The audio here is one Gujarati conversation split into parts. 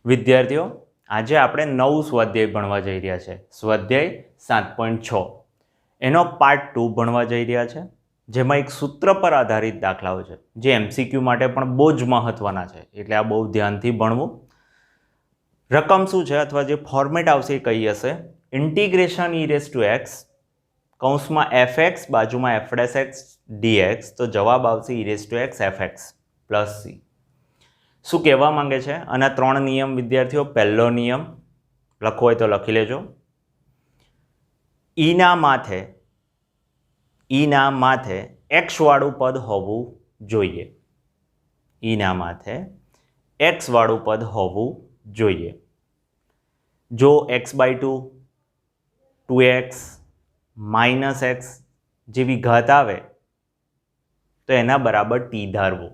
વિદ્યાર્થીઓ, આજે આપણે નવું સ્વાધ્યાય ભણવા જઈ રહ્યા છે. સ્વાધ્યાય 7.6 એનો પાર્ટ 2 ભણવા જઈ રહ્યા છે, જેમાં એક સૂત્ર પર આધારિત દાખલાઓ છે જે એમસીક્યુ માટે પણ બહુ જ મહત્વના છે, એટલે આ બહુ ધ્યાનથી ભણવું. રકમ શું છે અથવા જે ફોર્મેટ આવશે એ કઈ હશે? Integration e raise to x કૌંસમાં fx બાજુમાં f' dx, તો જવાબ આવશે e raise to x fx plus c. શું કહેવા માંગે છે? આના 3 નિયમ વિદ્યાર્થીઓ. પહેલો નિયમ લખવો હોય તો લખી લેજો. ઈના માથે એક્સ વાળું પદ હોવું જોઈએ. ઈના માથે એક્સ વાળું પદ હોવું જોઈએ. જો x/2, 2x, -x જેવી ઘાત આવે તો એના બરાબર t ધારવું.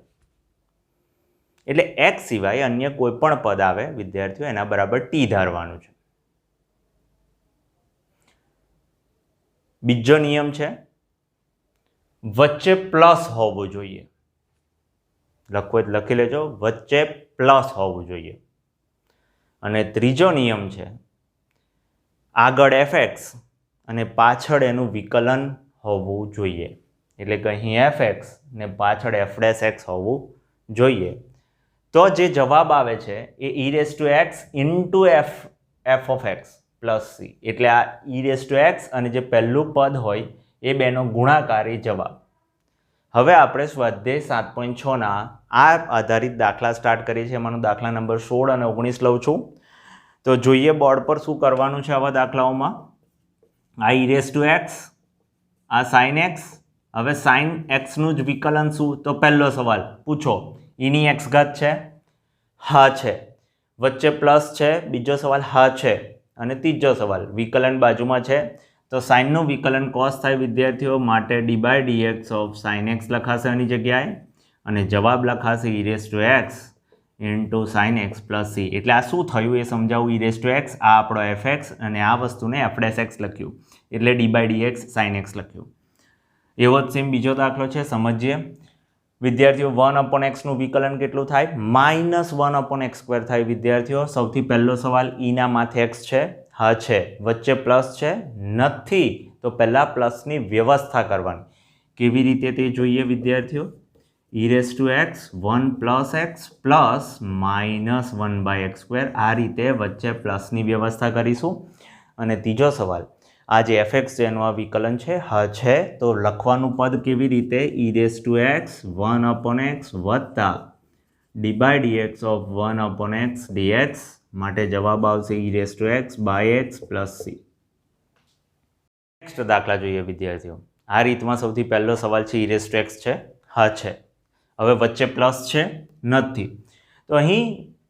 એટલે x સિવાય અન્ય કોઈ પણ પદ આવે વિદ્યાર્થીઓ એના બરાબર t ધારવાનું છે. બીજો નિયમ છે વચ્ચે પ્લસ હોવું જોઈએ. લખવું હોય લખી લેજો, વચ્ચે પ્લસ હોવું જોઈએ. અને ત્રીજો નિયમ છે આગળ fx અને પાછળ એનું વિકલન હોવું જોઈએ. એટલે કે અહીં fx ને પાછળ f' હોવું જોઈએ. તો જે જવાબ આવે છે એ e raise to x into f of x plus c. એટલે આ ઈ રેઝ ટુ એક્સ અને જે પહેલું પદ હોય એ બેનો ગુણાકારી જવાબ. હવે આપણે સ્વાધ્યાય 7.6ના આ આધારિત દાખલા સ્ટાર્ટ કરીએ છીએ. એમાંનો દાખલા નંબર 16 અને 19 લઉં છું. તો જોઈએ બોર્ડ પર શું કરવાનું છે આવા દાખલાઓમાં. આ ઈ રેઝ ટુ એક્સ, આ સાઇન એક્સ. હવે સાઇન એક્સનું જ વિકલન શું? તો પહેલો સવાલ પૂછો, એની એક્સ ઘાત છે? હા છે. વચ્ચે પ્લસ છે? બીજો સવાલ હા છે. અને ત્રીજો સવાલ વિકલન બાજુમાં છે તો સાઇનનું વિકલન કોસ થાય વિદ્યાર્થીઓ, માટે d/dx ઓફ સાઇન એક્સ લખાશે આની જગ્યાએ અને જવાબ લખાશે e raise to x into sine x plus c. એટલે આ શું થયું એ સમજાવું. ઈ રેઝ ટુ એક્સ આ આપણો fx અને આ વસ્તુને f' લખ્યું એટલે d/dx સાઇન એક્સ લખ્યું. એવો જ સેમ બીજો દાખલો છે, સમજીએ વિદ્યાર્થીઓ. 1/x નું વિકલન કેટલું થાય? -1/x² થાય વિદ્યાર્થીઓ. સૌથી પહેલો સવાલ, ઈના માથે x છે? હા છે. વચ્ચે પ્લસ છે? નથી. તો પહેલા પ્લસની વ્યવસ્થા કરવાની. કેવી રીતે તે જોઈએ વિદ્યાર્થીઓ. E raise to x 1 + x plus -1/x². આ રીતે વચ્ચે પ્લસની વ્યવસ્થા કરીશું. અને ત્રીજો સવાલ, આ જે fx છે એનું આ વિકલન છે? હા છે. તો લખવાનું પદ કેવી રીતે? ઈ રેઝ ટુ એક્સ 1/x વત્તા d/dx ઓફ 1/x dx. માટે જવાબ આવશે e raise to x by x plus c. Next દાખલા જોઈએ વિદ્યાર્થીઓ. આ રીતમાં સૌથી પહેલો સવાલ છે ઈ રેઝ ટુ એક્સ છે? હા છે. હવે વચ્ચે પ્લસ છે? નથી. તો અહીં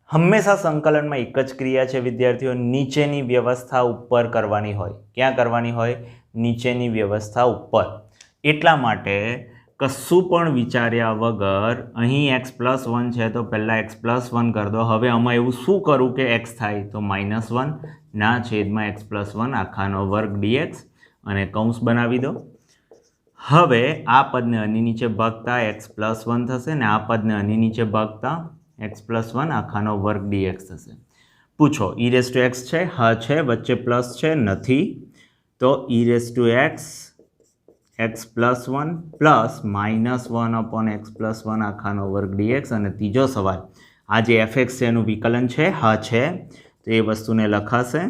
હંમેશા સંકલનમાં એક જ ક્રિયા છે વિદ્યાર્થીઓ, નીચેની વ્યવસ્થા ઉપર કરવાની હોય. ક્યાં કરવાની હોય? નીચેની વ્યવસ્થા ઉપર. એટલા માટે કશું પણ વિચાર્યા વગર અહીં x+1 છે તો પહેલાં x+1 કરી દો. હવે આમાં એવું શું કરું કે x થાય? તો -1 ના છેદમાં x+1 આખાનો વર્ગ dx અને કૌંસ બનાવી દો. હવે આ પદને આની નીચે ભાગતા x+1 થશે ને આ પદને આની નીચે ભાગતા x+1 આખાનો વર્ગ dx થશે. પૂછો, ઈ રેઝ ટુ એક્સ છે? હા છે. વચ્ચે પ્લસ છે? નથી. તો e raise to x x+1 plus -1/x+1 આખાનો વર્ગ dx. અને ત્રીજો સવાલ, આ જે fx છે એનું વિકલન છે? હા છે. તો એ વસ્તુને લખાશે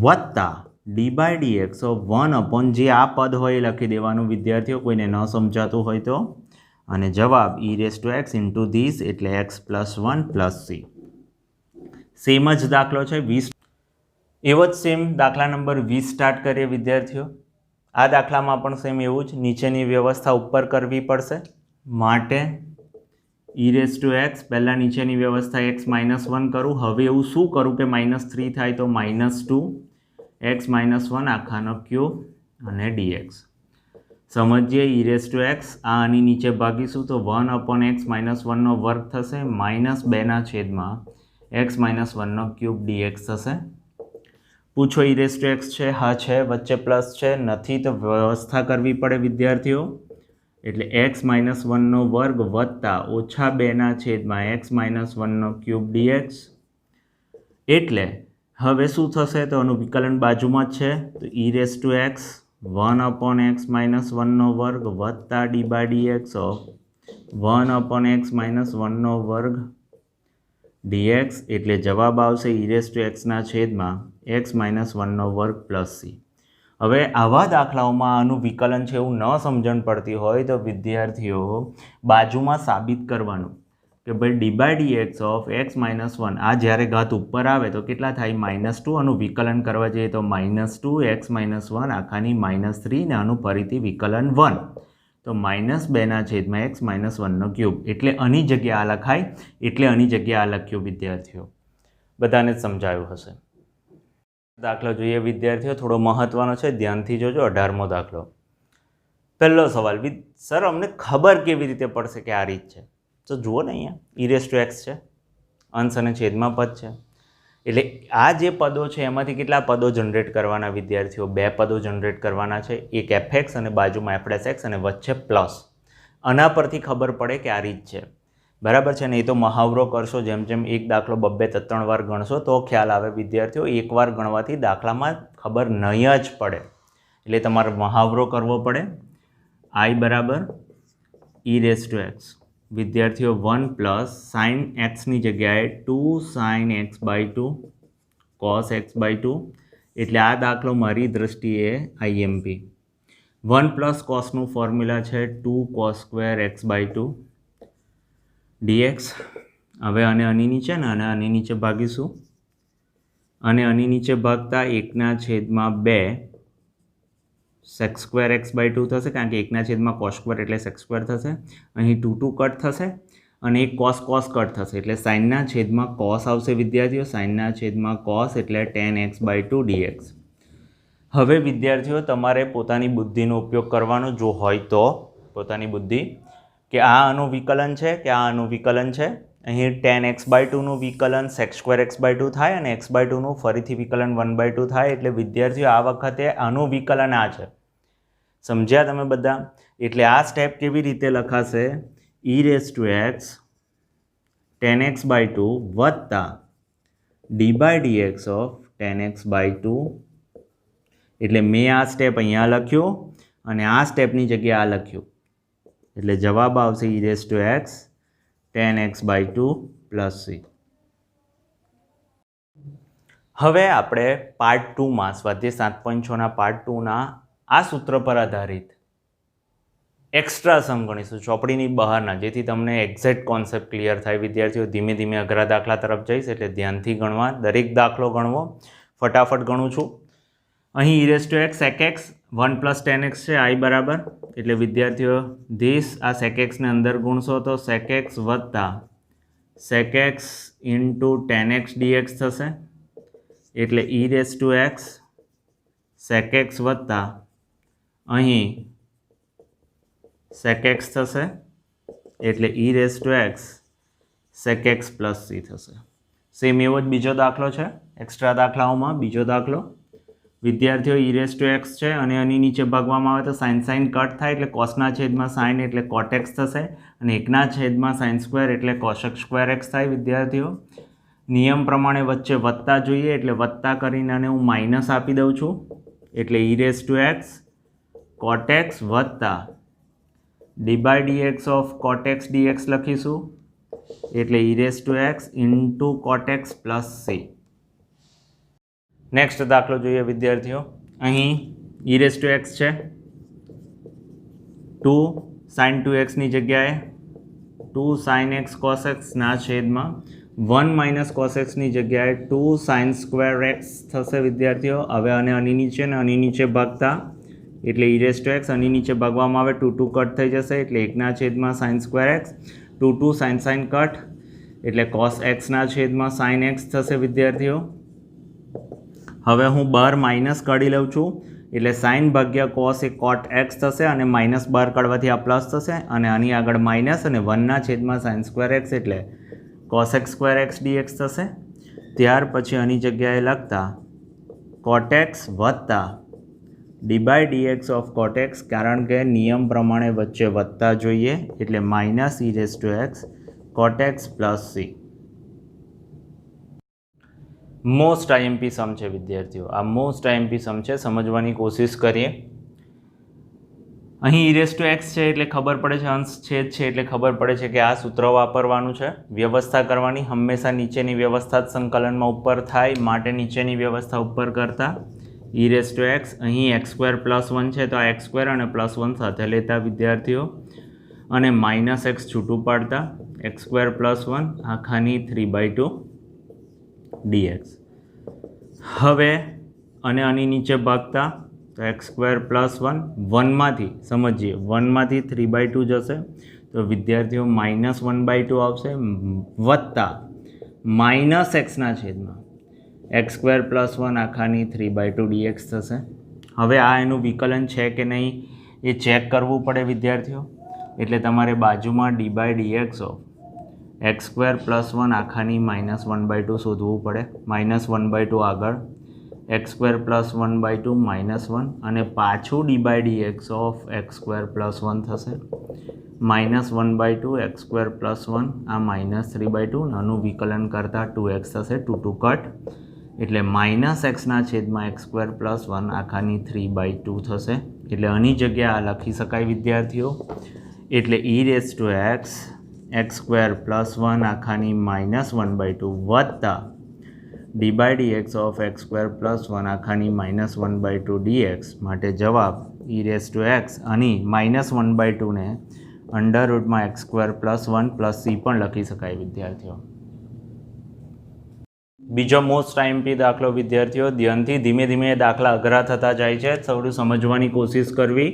વત્તા d/dx ઓફ 1/ જે આ પદ હોય એ લખી દેવાનું વિદ્યાર્થીઓ, કોઈને ન સમજાતું હોય તો. અને જવાબ e raise to x into this એટલે x+1 પ્લસ સી. સેમ જ દાખલો છે 20. એવો જ સેમ દાખલા નંબર 20 સ્ટાર્ટ કરીએ વિદ્યાર્થીઓ. આ દાખલામાં પણ સેમ એવું જ, નીચેની વ્યવસ્થા ઉપર કરવી પડશે. માટે ઈ રેઝ ટુ એક્સ પહેલાં નીચેની વ્યવસ્થા x-1 કરું. હવે એવું શું કરું કે -3 થાય તો -2 x-1 આખાનો ક્યુબ અને dx. સમજીએ ઈ રેઝ ટુ એક્સ આ આની નીચે ભાગીશું તો 1/x-1 નો વર્ગ થશે -2 ના છેદમાં x-1 નો ક્યુબ dx થશે. પૂછો, ઈ રેઝ ટુ એક્સ છે? હા છે. વચ્ચે પ્લસ છે? નથી. તો વ્યવસ્થા કરવી પડે વિદ્યાર્થીઓ. એટલે x માઇનસ વનનો વર્ગ વત્તા ઓછા 2 છેદમાં x માઇનસ વનનો ક્યુબ dx. એટલે હવે શું થશે તો આનું વિકલન બાજુમાં જ છે તો e raise to x 1/x minus વનનો વર્ગ વત્તા d by dx of 1/x minus વનનો વર્ગ dx. એટલે જવાબ આવશે e રેઝ ટુ એક્સના છેદમાં x માઇનસ વનનો વર્ગ પ્લસ c. હવે આવા દાખલાઓમાં આનું વિકલન છે એવું ન સમજણ પડતી હોય તો વિદ્યાર્થીઓ બાજુમાં સાબિત કરવાનું કે ભાઈ d by dx of x minus one આ જ્યારે ઘાત ઉપર આવે તો કેટલા થાય -2. આનું વિકલન કરવા જઈએ તો -2 એક્સ માઇનસ વન આખાની -3 ને આનું ફરીથી વિકલન 1 તો -2 છેદમાં એક્સ માઇનસ વનનો ક્યુબ. એટલે આની જગ્યા આ લખાય એટલે આની જગ્યા આ લખ્યું વિદ્યાર્થીઓ. બધાને જ સમજાયું હશે. દાખલો જોઈએ વિદ્યાર્થીઓ, થોડો મહત્વનો છે, ધ્યાનથી જોજો. 18મો દાખલો. પહેલો સવાલ, સર અમને ખબર કેવી રીતે પડશે કે આ રીત છે? તો જુઓ ને, અહીંયા ઈ રેઝ ટુ એક્સ છે, અંશ અને છેદમાં પદ છે. એટલે આ જે પદો છે એમાંથી કેટલા પદો જનરેટ કરવાના વિદ્યાર્થીઓ? 2 પદો જનરેટ કરવાના છે, એક એફએક્સ અને બાજુમાં એફ' અને વચ્ચે પ્લસ. આના પરથી ખબર પડે કે આ રીત છે, બરાબર છે ને? એ તો મહાવરો કરશો, જેમ જેમ એક દાખલો 2-3 વાર ગણશો તો ખ્યાલ આવે વિદ્યાર્થીઓ. એકવાર ગણવાથી દાખલામાં ખબર નહીં જ પડે, એટલે તમારે મહાવરો કરવો પડે. i બરાબર e રેઝ ટુ એક્સ વિદ્યાર્થીઓ 1 પ્લસ સાઇન એક્સની જગ્યાએ 2 sine x by 2 cos x by 2. એટલે આ દાખલો મારી દ્રષ્ટિએ આઈએમપી. 1 પ્લસ કોસનું ફોર્મ્યુલા છે 2 cos square x by 2 dx. હવે આને આની નીચે ને આની નીચે ભાગીશું, અને આની નીચે ભાગતા 1/2 સેક સ્ક્વેર એક્સ બાય 2 થશે, કારણ કે 1/2 કોસ સ્ક્વેર એટલે સેક સ્ક્વેર થશે. અહીં 2 કટ થશે અને એક કોસ કટ થશે, એટલે સાઇનના છેદમાં કોસ આવશે વિદ્યાર્થીઓ. સાઇનના છેદમાં કોસ એટલે tan x બાય 2 dx. હવે વિદ્યાર્થીઓ તમારે પોતાની બુદ્ધિનો ઉપયોગ કરવાનો, જો હોય તો પોતાની બુદ્ધિ, કે આ આનું વિકલન છે કે આ આનું વિકલન છે. અહીં tan x બાય 2નું વિકલન sec સ્ક્વેર x બાય 2 થાય અને x બાય 2નું ફરીથી વિકલન 1/2 થાય. એટલે વિદ્યાર્થીઓ આ વખતે આનું વિકલન આ છે. સમજ્યા તમે બધા? એટલે આ સ્ટેપ કેવી રીતે લખાશે? e raise to x tan x by 2 વત્તા d by dx of tan x by 2. એટલે મેં આ સ્ટેપ અહીંયા લખ્યો અને આ સ્ટેપની જગ્યાએ આ લખ્યું. એટલે જવાબ આવશે e raise to x tan x by 2 plus c. હવે આપણે પાર્ટ 2માં સ્વાધ્યાય 7.6ના પાર્ટ 2ના આ સૂત્ર પર આધારિત એક્સ્ટ્રા સમ ગણીશું, ચોપડીની બહારના, જેથી તમને એક્ઝેક્ટ કોન્સેપ્ટ ક્લિયર થાય. વિદ્યાર્થીઓ ધીમે ધીમે અઘરા દાખલા તરફ જઈશ, એટલે ધ્યાનથી ગણવા, દરેક દાખલો ગણવો. ફટાફટ ગણું છું. અહીં e raise to x sec x 1 plus tan x છે, i બરાબર. એટલે વિદ્યાર્થીઓ આ sec x ને અંદર ગુણશો તો sec x વત્તા sec x into tan x dx થશે. એટલે e raise to x sec x વત્તા અહીં sec x થશે. એટલે e raise to x sec x plus c થશે. સેમ એવો જ બીજો દાખલો છે એક્સ્ટ્રા દાખલાઓમાં. બીજો દાખલો વિદ્યાર્થીઓ e રેઝ ટુ એક્સ છે અને આની નીચે ભાગવામાં આવે તો સાઇન કટ થાય, એટલે કોસના છેદમાં સાઇન એટલે કોટ એક્સ થશે, અને 1/છેદમાં સાઇન સ્ક્વેર એટલે કોસેક સ્ક્વેર એક્સ થાય. વિદ્યાર્થીઓ નિયમ પ્રમાણે વચ્ચે વત્તા જોઈએ, એટલે વત્તા કરીને અને હું માઇનસ આપી દઉં છું. એટલે e raise to x cot x વત્તા d by dx of cot x dx લખીશું. એટલે e raise to x into cot x plus c. Next દાખલો જોઈએ વિદ્યાર્થીઓ. અહીં e રેઝ ટુ એક્સ છે 2 sin 2x ની જગ્યાએ 2 sin x cos x ના છેદમાં 1 માઇનસ cos x ની જગ્યાએ 2 sin સ્ક્વેર x થશે વિદ્યાર્થીઓ. હવે આની નીચે ને આની નીચે ભાગતા એટલે e રેઝ ટુ એક્સ આની નીચે ભાગવામાં આવે 2 કટ થઈ જશે, એટલે 1/છેદમાં sin square x 2 sin cut એટલે cos x ના છેદમાં sin x થશે વિદ્યાર્થીઓ. હવે હું બહાર માઇનસ કાઢી લઉં છું, એટલે સાઇન ભાગ્યા કોસ એ કોટ એક્સ થશે, અને માઇનસ બહાર કાઢવાથી આ પ્લસ થશે, અને આની આગળ માઇનસ અને 1/છેદમાં સાઇન સ્ક્વેર એક્સ એટલે કોસેક સ્ક્વેર એક્સ dx થશે. ત્યાર પછી આની જગ્યાએ લખતા કોટ એક્સ વત્તા d by d x of cot x, કારણ કે નિયમ પ્રમાણે વચ્ચે વધતા જોઈએ એટલે minus e raise to x cot x plus c. Most IMP sum છે વિદ્યાર્થીઓ, આ મોસ્ટ આઈએમપી સમ છે, સમજવાની કોશિશ કરીએ. અહીં ઈ રેઝ ટુ એક્સ છે એટલે ખબર પડે છે, અંશ છેદ છે એટલે ખબર પડે છે કે આ સૂત્ર વાપરવાનું છે. વ્યવસ્થા કરવાની, હંમેશા નીચેની વ્યવસ્થા જ સંકલનમાં ઉપર થાય, માટે નીચેની વ્યવસ્થા ઉપર કરતા. ઈ રેઝ ટુ એક્સ, અહીં એક્સ સ્ક્વેર પ્લસ 1 છે તો આ એક્સ સ્ક્વેર અને પ્લસ 1 સાથે લેતા વિદ્યાર્થીઓ, અને માઇનસ એક્સ છૂટું પાડતા. X square plus 1 આખાની 3/2 dx. હવે અને આની નીચે ભાગતા તો એક્સ સ્ક્વેર પ્લસ 1 1માંથી સમજીએ, 1માંથી 3/2 જશે તો વિદ્યાર્થીઓ માઇનસ 1/2 આવશે, વત્તા માઇનસ એક્સના છેદમાં એક્સ સ્ક્વેર પ્લસ 1 આખાની 3/2 dx થશે. હવે આ એનું વિકલન છે કે નહીં એ ચેક કરવું પડે વિદ્યાર્થીઓ, એટલે તમારે બાજુમાં d by d x of x square plus 1 આખાની માઇનસ 1/2 શોધવું પડે. માઇનસ 1/2 આગળ, એક્સ સ્ક્વેર પ્લસ 1/2 માઇનસ 1, અને પાછું d by d x of x square plus 1 થશે. માઇનસ 1/2 એક્સ સ્ક્વેર પ્લસ 1 આ માઇનસ 3/2, આનું વિકલન કરતાં 2x થશે, 2 કટ, એટલે માઇનસ એક્સના છેદમાં એક્સ સ્ક્વેર પ્લસ 1 આખાની 3/2 થશે. એટલે આની જગ્યાએ આ લખી શકાય વિદ્યાર્થીઓ, એટલે e raise to x x square plus 1 આખાની માઇનસ 1/2 વત્તા d by d x of x square plus 1 આખાની માઇનસ 1/2 dx. માટે જવાબ ઈ રેઝ ટુ એક્સ આની માઇનસ 1/2 ને અંડર રૂટમાં x square plus 1 plus c પણ લખી શકાય વિદ્યાર્થીઓ. બીજો મોસ્ટ આઈએમપી દાખલો વિદ્યાર્થીઓ, ધ્યાનથી ધીમે ધીમે દાખલા અઘરા થતા જાય છે, થોડું સમજવાની કોશિશ કરવી.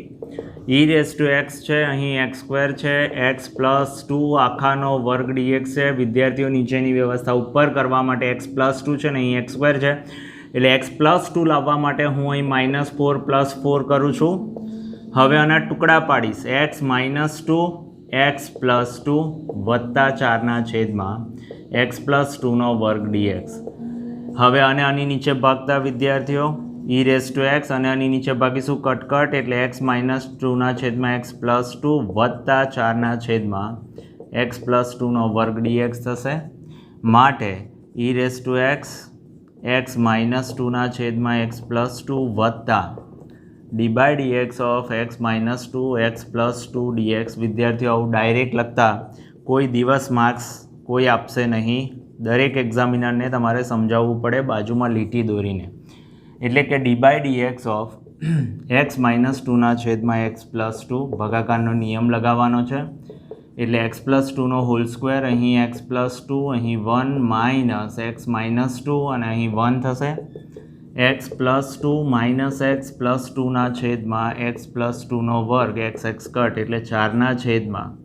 ઈ રેઝ ટુ એક્સ છે, અહીં એક્સ સ્ક્વેર છે, એક્સ પ્લસ 2 આખાનો વર્ગ dx છે. વિદ્યાર્થીઓ નીચેની વ્યવસ્થા ઉપર કરવા માટે એક્સ પ્લસ 2 છે ને અહીં એક્સ સ્ક્વેર છે, એટલે એક્સ પ્લસ 2 લાવવા માટે હું અહીં -4 પ્લસ 4 કરું છું. હવે આના ટુકડા પાડીશ, એક્સ માઇનસ 2 એક્સ પ્લસ 2 વત્તા 4ના છેદમાં એક્સ પ્લસ 2નો વર્ગ dx. હવે આને આની નીચે ભાગતા વિદ્યાર્થીઓ, ઈ રેઝ ટુ એક્સ અને આની નીચે ભાગીશું કટકટ, એટલે એક્સ માઇનસ 2ના છેદમાં એક્સ પ્લસ 2 વત્તા 4ના છેદમાં એક્સ પ્લસ 2નો વર્ગ dx થશે. માટે e raise to x x minus 2ના છેદમાં એક્સ પ્લસ 2 વત્તા d by d x of x minus 2 x plus 2 dx. વિદ્યાર્થીઓ આવું ડાયરેક્ટ લખતા કોઈ દિવસ માર્ક્સ કોઈ આપશે નહીં, દરેક એક્ઝામિનરને તમારે સમજાવવું પડે બાજુમાં લીટી દોરીને. એટલે કે d by d x of x minus 2ના છેદમાં એક્સ પ્લસ 2 ભાગાકારનો નિયમ લગાવવાનો છે, એટલે એક્સ પ્લસ 2નો હોલ સ્ક્વેર, અહીં એક્સ પ્લસ 2, અહીં 1 માઇનસ એક્સ માઇનસ 2 અને અહીં 1 થશે. X plus 2 minus x plus 2ના છેદમાં એક્સ પ્લસ 2નો વર્ગ એક્સ એક્સ કટ, એટલે 4ના છેદમાં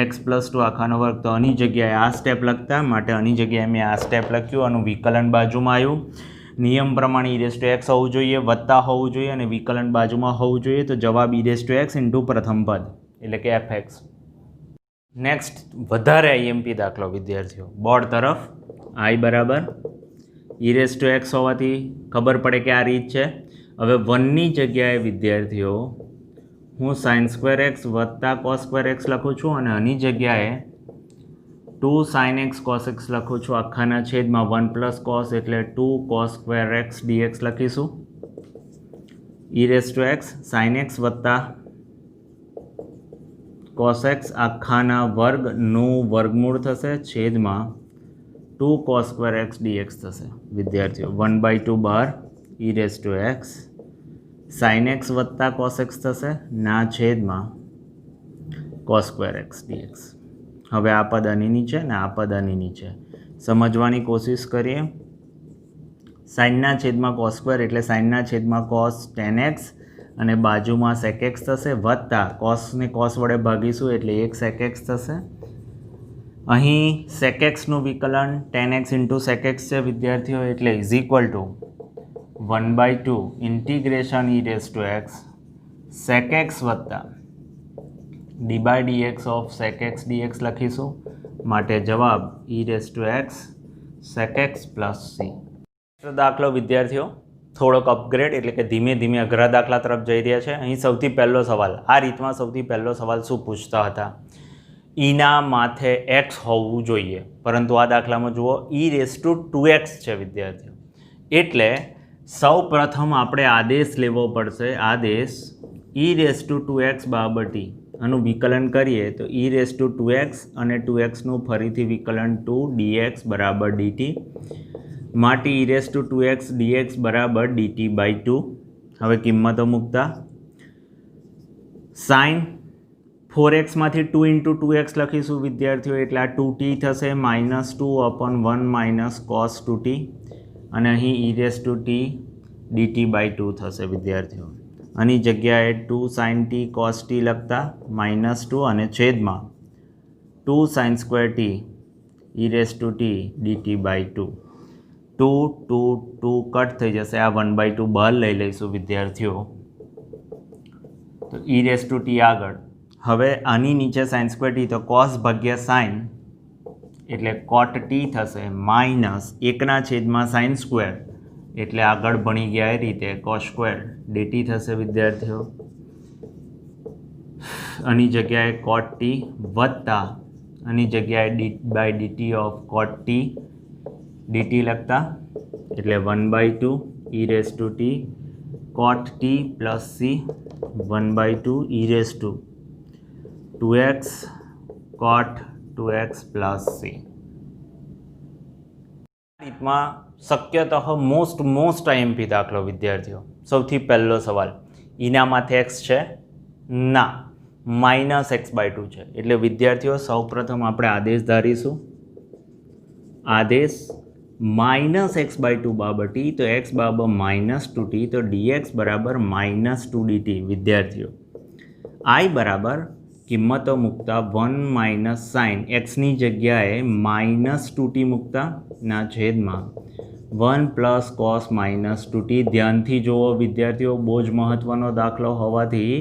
એક્સ પ્લસ 2 આખાનો વર્ગ. તો આની જગ્યાએ આ સ્ટેપ લખતા, માટે આની જગ્યાએ મેં આ સ્ટેપ લખ્યું, આનું વિકલન બાજુમાં આવ્યું. નિયમ પ્રમાણે ઈ રેઝ ટુ એક્સ હોવું જોઈએ, વત્તા હોવું જોઈએ અને વિકલન બાજુમાં હોવું જોઈએ, તો જવાબ e raise to x into પ્રથમ પદ એટલે કે એફ એક્સ. નેક્સ્ટ વધારે આઈએમપી દાખલો વિદ્યાર્થીઓ, બોર્ડ તરફ. આઈ બરાબર ઈ રેઝ ટુ એક્સ હોવાથી ખબર પડે કે આ રીત છે. હવે 1ની જગ્યાએ વિદ્યાર્થીઓ હું સાઇન સ્ક્વેર એક્સ વત્તા કોસ સ્ક્વેર એક્સ લખું છું, અને આની જગ્યાએ 2 સાઇન એક્સ કોસ એક્સ લખું છું, આખાના છેદમાં 1 પ્લસ કોસ એટલે 2 કોસ સ્ક્વેર એક્સ dx લખીશું. E raise to x sine x વત્તા કોસ એક્સ આખાના વર્ગનું વર્ગમૂળ થશે, છેદમાં 2 કોસ સ્ક્વેર એક્સ dx થશે. વિદ્યાર્થીઓ 1/2 બહાર, e raise to x sine x વત્તા કોસ એક્સ થશે, ના છેદમાં કોસ સ્ક્વેર એક્સ dx. હવે આ પદ આની નીચે ને આ પદ આની નીચે, સમજવાની કોશિશ કરીએ. સાઇનના છેદમાં કોસ સ્ક્વેર એટલે સાઇનના છેદમાં કોસ 10x અને બાજુમાં sec x થશે, વત્તા કોસને કોસ વડે ભાગીશું એટલે 1 sec x થશે. અહીં sec xનું વિકલન 10x ઇન્ટુ sec x છે વિદ્યાર્થીઓ, એટલે is equal to 1/2 integration e raise to x sec x વત્તા d by d x of sec x dx લખીશું. માટે જવાબ e raise to x sec x plus c. દાખલો વિદ્યાર્થીઓ થોડોક અપગ્રેડ એટલે કે ધીમે ધીમે અઘરા દાખલા તરફ જઈ રહ્યા છે. અહીં સૌથી પહેલો સવાલ, આ રીતમાં સૌથી પહેલો સવાલ શું પૂછતા હતા? ઈના માથે એક્સ હોવું જોઈએ, પરંતુ આ દાખલામાં જુઓ e⁻²x છે વિદ્યાર્થીઓ. એટલે સૌ પ્રથમ આપણે આદેશ લેવો પડશે. આદેશ e⁻²x બરાબર t. આનું વિકલન કરીએ તો e⁻²x અને 2xનું ફરીથી વિકલન 2dx બરાબર dt. માટે e⁻²x dx બરાબર dt/2. હવે કિંમતો મૂકતા સાઇન 4x માંથી 2 × 2x લખીશું વિદ્યાર્થીઓ, એટલે આ 2t થશે -2/1 - cos 2t, અને અહીં e⁻t dt/2 થશે વિદ્યાર્થીઓ. આની જગ્યાએ 2 sin t cos t લખતા -2 અને છેદમાં 2 sin² t e⁻t dt/2. 2 2 2 cut થઈ જશે, આ 1/2 બહાર લઈ લઈશું વિદ્યાર્થીઓ. તો e⁻t આગળ. હવે આની નીચે sin² t તો cos ભાગ્યા sin એટલે cot t થશે -1/sin², એટલે આગળ ભણી ગયા એ રીતે cos² dt થશે વિદ્યાર્થીઓ. આની જગ્યાએ cot t વત્તા આની જગ્યાએ d/dt of cot t dt લખતા, એટલે 1/2 e⁻t cot t plus c 1/2 e⁻²x cot 2x plus c. આ રીતમાં શક્યતઃ મોસ્ટ IMP દાખલો વિદ્યાર્થીઓ. સૌથી પહેલો સવાલ, ઈના માથે x છે? ના, -x/2 છે. એટલે વિદ્યાર્થીઓ સૌપ્રથમ આપણે આદેશ ધારીશું. આદેશ -x/2 બરાબર t, તો x બરાબર -2t, તો dx બરાબર -2dt વિદ્યાર્થીઓ. I બરાબર કિંમતો મૂકતા 1 - sin xની જગ્યાએ -2t મૂકતા ના છેદમાં 1 + cos -2t. ધ્યાનથી જુઓ વિદ્યાર્થીઓ, બહુ જ મહત્ત્વનો દાખલો હોવાથી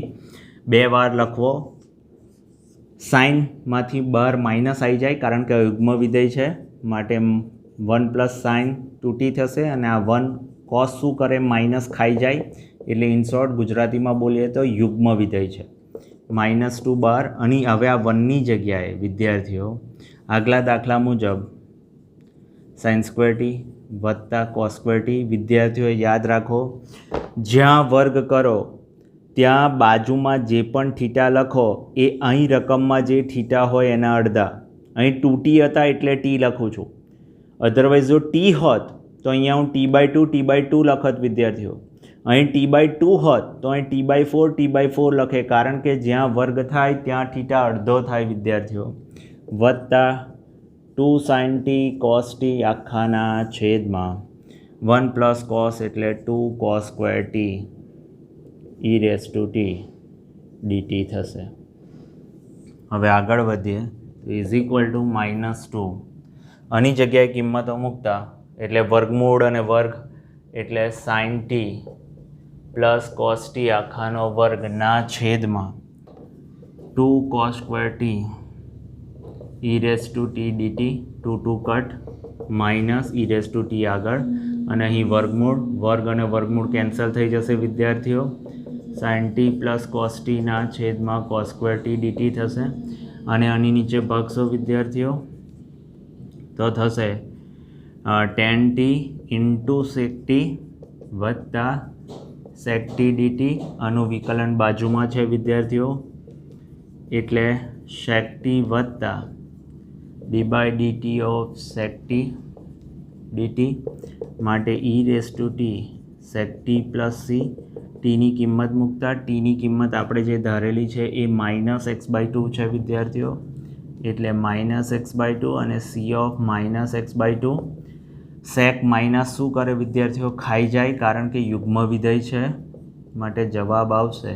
2 વાર લખવો. સાઇનમાંથી બહાર માઇનસ આવી જાય કારણ કે યુગ્મ વિધેય છે, માટે 1 + sin 2t થશે, અને આ 1 cos શું કરે? માઇનસ ખાઈ જાય, એટલે ઇન શોર્ટ ગુજરાતીમાં બોલીએ તો યુગ્મ વિધેય છે. -2 બહાર. અને હવે આ 1ની જગ્યાએ વિદ્યાર્થીઓ આગલા દાખલા મુજબ sin² t વત્તા cos² t. વિદ્યાર્થીઓ યાદ રાખો, જ્યાં વર્ગ કરો ત્યાં બાજુમાં જે પણ થીટા લખો એ અહીં રકમમાં જે થીટા હોય એના અડધા. અહીં 2t હતા એટલે t લખું છું, અધરવાઇઝ જો t હોત તો અહીંયા હું t/2 લખત વિદ્યાર્થીઓ. અહીં t/2 હોત તો અહીં t/4 લખે, કારણ કે જ્યાં વર્ગ થાય ત્યાં થીટા અડધો થાય વિદ્યાર્થીઓ. વત્તા 2 sin t cos t આખાના છેદમાં 1 + cos એટલે 2 cos² t e⁻t dt થશે. હવે આગળ વધીએ તો = -2. આની જગ્યાએ કિંમતો મૂકતા એટલે વર્ગમૂળ અને વર્ગ એટલે sin t + cos t આખાનો વર્ગના છેદમાં 2 cos² t e⁻t dt. 2 2 cut -e⁻t આગળ, અને અહીં વર્ગમૂળ, વર્ગ અને વર્ગમૂળ કેન્સલ થઈ જશે વિદ્યાર્થીઓ. sin t + cos t ના છેદમાં cos² t dt થશે. અને આની નીચે ભાગશો વિદ્યાર્થીઓ તો થશે tan t × sec t વત્તા sec t dt. આનું વિકલન બાજુમાં છે વિદ્યાર્થીઓ, એટલે sec t વત્તા d/dt of sec t dt. માટે e⁻t sec t + c. ટીની કિંમત મૂકતા ટીની કિંમત આપણે જે ધારેલી છે એ -x/2 છે વિદ્યાર્થીઓ, એટલે -x/2 અને c of -x/2. Sec minus શું કરે વિદ્યાર્થીઓ? ખાઈ જાય, કારણ કે યુગ્મ વિધેય છે, માટે જવાબ આવશે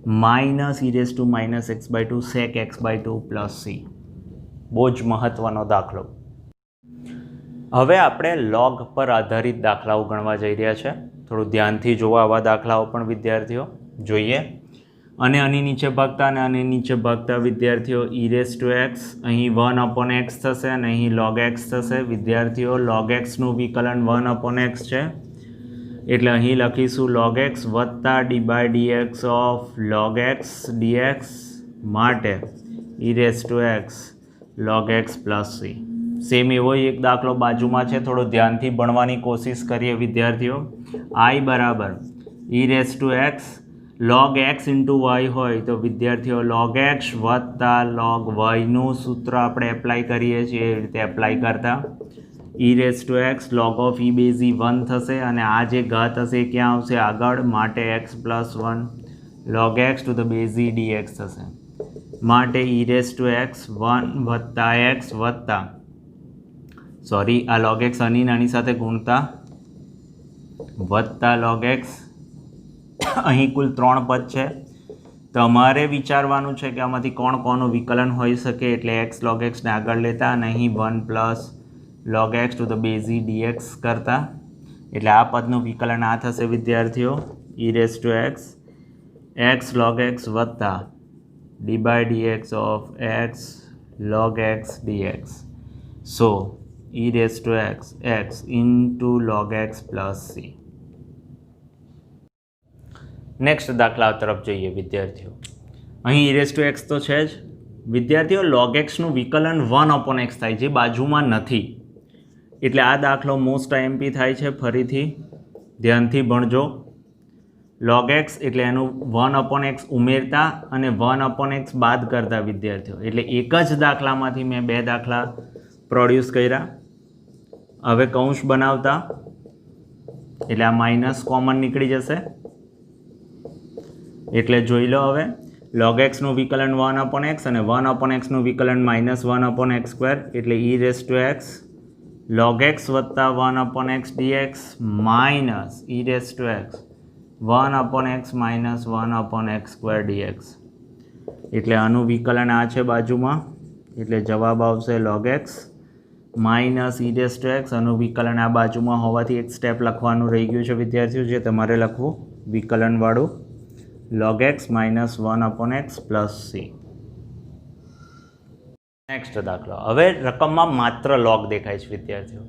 -e⁻x/2 sec x/2 + c. બહુ જ મહત્ત્વનો દાખલો. હવે આપણે લોગ પર આધારિત દાખલાઓ ગણવા જઈ રહ્યા છે. થોડું ધ્યાનથી જોવા આવા દાખલાઓ પણ વિદ્યાર્થીઓ જોઈએ. અને આની નીચે ભાગતા અને આની નીચે ભાગતા વિદ્યાર્થીઓ e⁻x અહીં 1/x થશે અને અહીં log x થશે વિદ્યાર્થીઓ. log xનું વિકલન 1/x છે, એટલે અહીં લખીશું log x વત્તા d by dx of log x dx માટે e raise to x log x plus c. Same એવો એક દાખલો બાજુમાં છે, થોડો ધ્યાનથી ભણવાની કોશિશ કરીએ વિદ્યાર્થીઓ. i બરાબર e raise to x log x into y હોય તો વિદ્યાર્થીઓ log x વત્તા log y નું સૂત્ર આપણે એપ્લાય કરીએ છીએ, એ રીતે એપ્લાય કરતા e raise to x log of e base e 1 થશે અને આ જે ઘાત હશે એ ક્યાં આવશે આગળ, માટે x plus 1 log x to the base e dx થશે, માટે e રેઝ ટુ x 1 વત્તા x વત્તા આ log x આની નાની સાથે ગુણતા વત્તા log x. અહીં કુલ 3 પદ છે, તો અમારે વિચારવાનું છે કે આમાંથી કોણ કોનું વિકલન હોઈ શકે, એટલે x log x ને આગળ લેતા અને અહીં 1 plus log x to the base e dx કરતા, એટલે આ પદનું વિકલન આ થશે વિદ્યાર્થીઓ e raise to x log x વત્તા d by dx of x log x dx. So e raise to x into log x plus c. Next દાખલા તરફ જોઈએ વિદ્યાર્થીઓ. અહીં e રેઝ ટુ x તો છે જ વિદ્યાર્થીઓ, log x નું વિકલન 1/x થાય, જે બાજુમાં નથી, એટલે આ દાખલો મોસ્ટ IMP થાય છે. ફરીથી ધ્યાનથી ભણજો. log x એટલે એનું 1/x ઉમેરતા અને 1/x બાદ કરતા વિદ્યાર્થીઓ, એટલે એક જ દાખલામાંથી મેં 2 દાખલા પ્રોડ્યુસ કર્યા. હવે કૌંસ બનાવતા એટલે આ માઇનસ કોમન નીકળી જશે, એટલે જોઈ લો હવે log x નું વિકલન 1/x અને 1/x નું વિકલન -1/x², એટલે e raise to x log x વત્તા 1/x dx minus e raise to x 1/x minus 1/x² dx. એટલે આનું વિકલન આ છે બાજુમાં, એટલે જવાબ આવશે log x minus e raise to x. આનું વિકલન આ બાજુમાં હોવાથી એક સ્ટેપ લખવાનું રહી ગયું છે વિદ્યાર્થીઓ, જે તમારે લખવું વિકલનવાળું log x minus 1/x plus c. Next દાખલો. હવે રકમમાં માત્ર log દેખાય છે વિદ્યાર્થીઓ,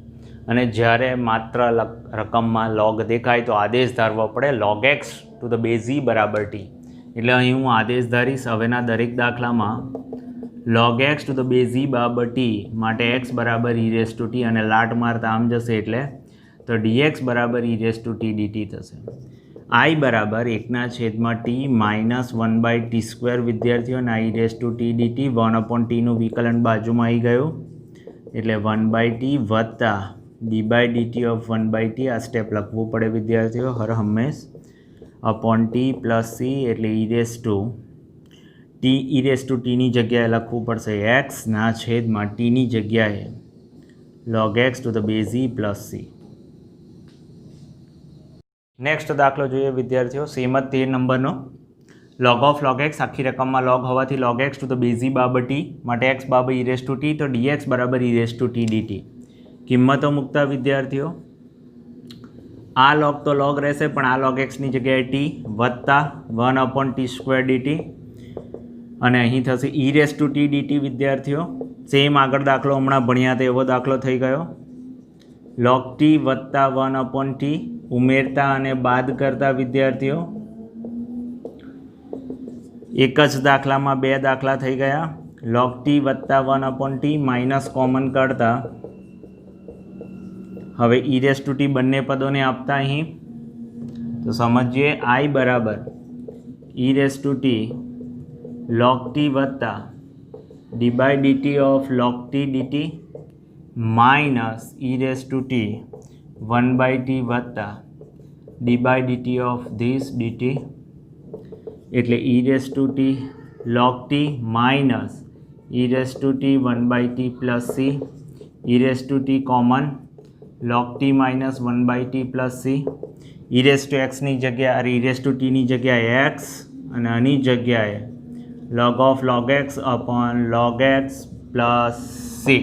અને જ્યારે માત્ર રકમમાં log દેખાય તો આદેશ ધારવો પડે log x to the base e બરાબર t. એટલે અહીં હું આદેશ ધારીશ હવેના દરેક દાખલામાં log x to the base e બરાબર t, માટે x બરાબર e રેઝ ટુ t અને લાટ મારતા આમ જશે, એટલે તો dx બરાબર e raise to t dt થશે. i બરાબર 1/t માઇનસ 1/t² વિદ્યાર્થીઓ, અને i raise to t dt 1/t નું વિકલન બાજુમાં આવી ગયું, એટલે 1/t વત્તા d by dt of 1/t. આ સ્ટેપ લખવું પડે વિદ્યાર્થીઓ હર હંમેશ, અપોન t પ્લસ c, એટલે e રેઝ ટુ tની જગ્યાએ લખવું પડશે x ના છેદમાં tની જગ્યાએ log x to the base e plus c. Next દાખલો જોઈએ વિદ્યાર્થીઓ, સેમ જ 13 નંબરનો. log ઓફ log x આખી રકમમાં log હોવાથી log x to the base e બરાબર t, માટે x બરાબર e રેઝ ટુ t, તો dx બરાબર e raise to t dt. કિંમતો મૂકતા વિદ્યાર્થીઓ, આ log તો log રહેશે, પણ આ log x ની જગ્યાએ t વત્તા 1/t² dt, અને અહીં થશે e raise to t dt વિદ્યાર્થીઓ. સેમ આગળ દાખલો હમણાં ભણ્યા હતા એવો દાખલો થઈ ગયો. log t વત્તા 1/t ઉમેરતા અને બાદ કરતા વિદ્યાર્થીઓ, એક જ દાખલામાં 2 દાખલા થઈ ગયા. log t વત્તા 1/t માઇનસ કોમન કાઢતા હવે e રેઝ ટુ t બંને પદોને આપતા અહીં તો સમજીએ i બરાબર e raise to t log t વત્તા d by dt of log t dt minus e raise to t 1/t વત્તા d by dt of this dt, એટલે e raise to t log t minus e raise to t 1/t plus c, e raise to t common log t minus 1/t plus c, e raise to x ની જગ્યાએ e રેઝ ટુ t ની જગ્યાએ x અને આની જગ્યાએ log of log x upon log x plus c.